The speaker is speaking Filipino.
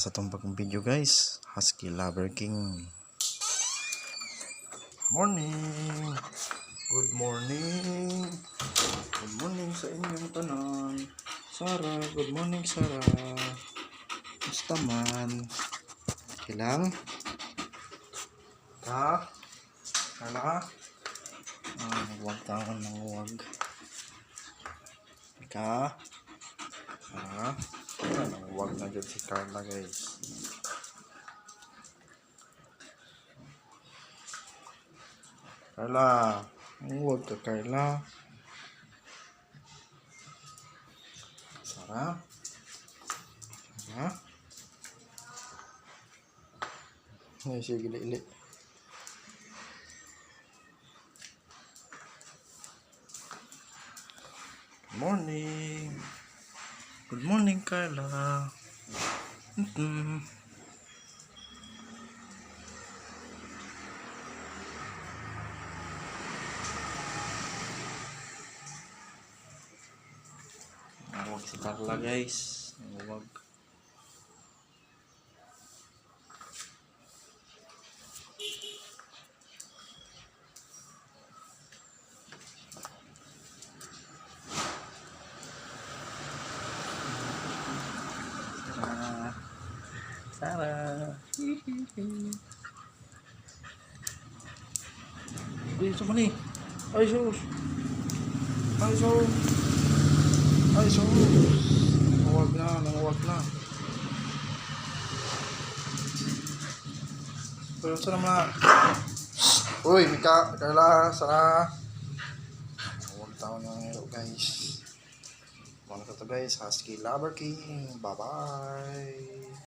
sa itong bagong video guys, Husky Lover King. Morning! Good morning! Good morning sa inyong tanan. Sarah, good morning Sarah. Gusto man? Kailang? Ha? Kala? Huwag taon ng huwag. Ika? Ha? Huwag na dyan si Carla guys. Carla, huwag ka Carla. Sarah? Ha? Ay, sige li. Good morning. Good morning, Carla. Huwag si Carla, guys. Huwag. Sarah. Dito mo ni. Ay, sus. Ay, sus. Ay, sus. Huwag na. Pero saan naman na? Uy, Mika. Carla. Sarah. Huwag tao na ngayon, guys. Mga to guys. Husky Lover King. Bye-bye.